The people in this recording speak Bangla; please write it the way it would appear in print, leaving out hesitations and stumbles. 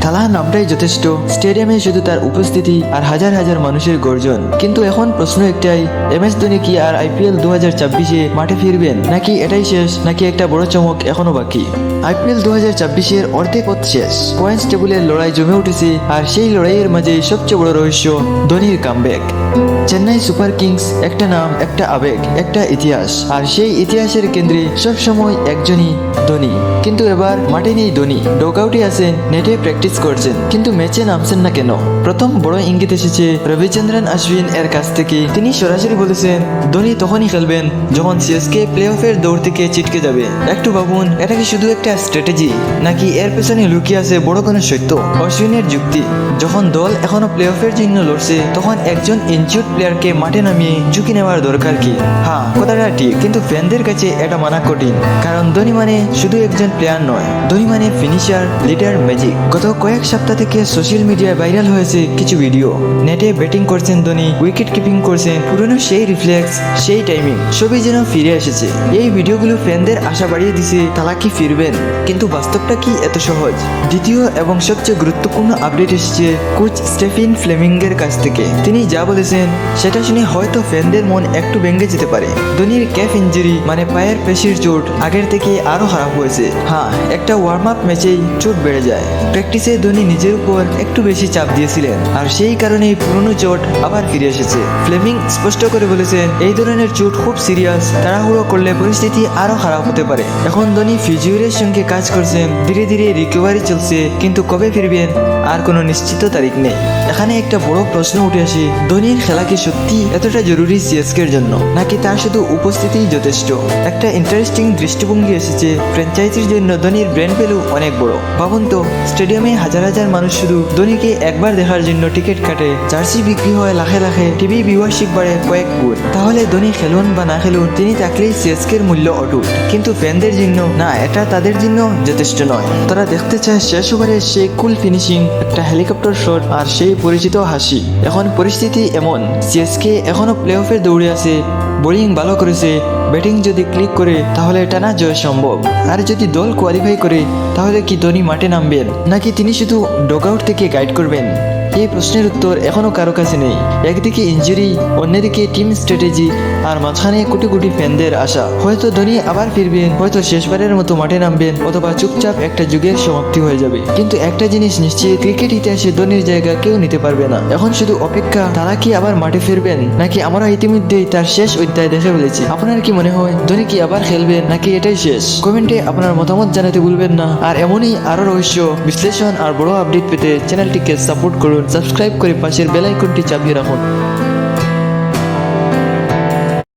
সালাহ নামটাই যথেষ্ট, স্টেডিয়ামে শুধু তার উপস্থিতি আর হাজার হাজার মানুষের গর্জন। কিন্তু এখন প্রশ্ন একটাই, MS ধোনি কি আর IPL 2024-এ মাঠে ফিরবেন, নাকি এটাই শেষ, নাকি একটা বড় চমক এখনো বাকি? IPL 2024-এর অর্ধেক পথ শেষ, পয়েন্টস টেবিলের লড়াই জমে উঠেছে, আর সেই লড়াইয়ের মাঝে সবচেয়ে বড় রহস্য ধোনির কামব্যাক। চেন্নাই সুপার কিংস একটা নাম, একটা আবেগ, একটা ইতিহাস, আর সেই ইতিহাসের কেন্দ্রে সবসময় একজনই, ধোনি। কিন্তু এবার মাঠে নেই ধোনি, ডগআউটে আছেন, নেটে প্র্যাকটিস করছেন, কিন্তু ম্যাচে নামছেন না কেন? প্রথম বড় ইঙ্গিত এসেছে রবিচন্দ্রন অশ্বিন এর কাছ থেকে। তিনি সরাসরি বলেছেন ধোনি তখনই খেলবেন যখন CSK প্লে অফের দৌড় থেকে ছিটকে যাবে। একটু ভাবুন, এটা কি শুধু একটা স্ট্র্যাটেজি, নাকি এর পেছনে লুকিয়ে আছে বড় কোনো সত্য? অশ্বিনের যুক্তি, যখন দল এখনো প্লে অফের জন্য লড়ছে, তখন একজন ইনজুর্ড প্লেয়ারকে মাঠে নামিয়ে ঝুঁকি নেওয়ার দরকার কি? হ্যাঁ, কথাটা ঠিক, কিন্তু ফ্যানদের কাছে এটা মানা কঠিন, কারণ ধোনি মানে শুধু একজন প্লেয়ার নয়, ধোনি মানে ফিনিশার, লিডার, ম্যাজিক। গত কয়েক সপ্তাহ থেকে সোশ্যাল মিডিয়ায় ভাইরাল হয়েছে কিছু ভিডিও। নেটে ব্যাটিং করছেন ধোনি, উইকেট কিপিং করছেন, পুরনো সেই রিফ্লেক্স, সেই টাইমিং সবই যেন ফিরে এসেছে। এই ভিডিওগুলো ফ্যানদের আশা বাড়িয়ে দিছে তারা কি ফিরবেন, কিন্তু বাস্তবটা কি এত সহজ? দ্বিতীয় এবং সবচেয়ে গুরুত্বপূর্ণ আপডেট এসেছে কোচ স্টেফেন ফ্লেমিংয়ের কাছ থেকে। তিনি যা বলেছেন সেটা শুনে হয়তো ফ্যানদের মন একটু ভেঙে যেতে পারে। ধোনির ক্যাফ ইঞ্জুরি মানে পায়ের পেশির চোট আগের থেকে আরো খারাপ হয়েছে। হ্যাঁ, একটা ওয়ার্ম আপ ম্যাচেই চোট বেড়ে যায়। প্র্যাকটিসে ধোনি নিজের উপর একটু বেশি চাপ দিয়েছিলেন, আর সেই কারণেই পুরনো চোট আবার ফিরে এসেছে। ফ্লেমিং স্পষ্ট করে বলেছেন এই ধরনের চোট খুব সিরিয়াস, তাড়াহুড়ো করলে পরিস্থিতি আরো খারাপ হতে পারে। এখন ধোনি ফিজিওর সঙ্গে কাজ করছেন, ধীরে ধীরে রিকভারি চলছে, কিন্তু কবে ফিরবেন আর কোনো নিশ্চিত তারিখ নেই। এখানে একটা বড় প্রশ্ন উঠে আসে, ধোনির খেলা কি সত্যি এতটা জরুরি CSK-র জন্য, নাকি তার শুধু উপস্থিতিই যথেষ্ট? একটা ইন্টারেস্টিং দৃষ্টিভঙ্গি এসেছে, ফ্র্যাঞ্চাইজির জন্য ধোনির ব্র্যান্ড ভ্যালু অনেক বড়। ভাবুন তো, স্টেডিয়ামে হাজার হাজার মানুষ শুধু ধোনিকে একবার দেখার জন্য টিকিট কাটে, জার্সি বিক্রি হয় লাখে লাখে, টিভি ভিউয়ারশিপ বাড়ে কয়েক গুণ। তাহলে ধোনি খেলুন বা না খেলুন, তিনি থাকলেই CSK-র মূল্য অটুট। কিন্তু ফ্যানদের জন্য না, এটা তাদের জন্য যথেষ্ট নয়। তারা দেখতে চায় শেষ ওভারে সেই কুল ফিনিশিং, একটা হেলিকপ্টার শট, আর সেই পরিচিত হাসি। এখন পরিস্থিতি এমন, CSK এখনো প্লে অফের দৌড়ে আছে, বোলিং ভালো করেছে, ব্যাটিং যদি ক্লিক করে তাহলে টানা জয় সম্ভব। আর যদি দল কোয়ালিফাই করে, তাহলে কি ধোনি মাঠে নামবেন, নাকি তিনি শুধু ডগআউট থেকে গাইড করবেন? এই প্রশ্নের উত্তর এখনো কারো কাছে নেই। একদিকে ইনজুরি, অন্যদিকে টিম স্ট্র্যাটেজি, আর মাঝখানে কোটি কোটি ফ্যানদের আশা। হয়তো ধোনি আবার ফিরবেন, হয়তো শেষবারের মতো মাঠে নামবেন, অথবা চুপচাপ একটা যুগের সমাপ্তি হয়ে যাবে। কিন্তু একটা জিনিস নিশ্চিত, ক্রিকেট ইতিহাসে ধোনির জায়গা কেউ নিতে পারবে না। এখন শুধু অপেক্ষা, তারা কি আবার মাঠে ফিরবেন, নাকি আমরা ইতিমধ্যেই তার শেষ অধ্যায় দেখে ফেলেছি। আপনার কি মনে হয়, ধোনি কি আবার খেলবেন, নাকি এটাই শেষ? কমেন্টে আপনার মতামত জানাতে ভুলবেন না। আর এমনই আরো রহস্য, বিশ্লেষণ আর বড় আপডেট পেতে চ্যানেলটিকে সাপোর্ট করুন, সাবস্ক্রাইব করে পাশের বেল আইকনটি চাপিয়ে রাখুন।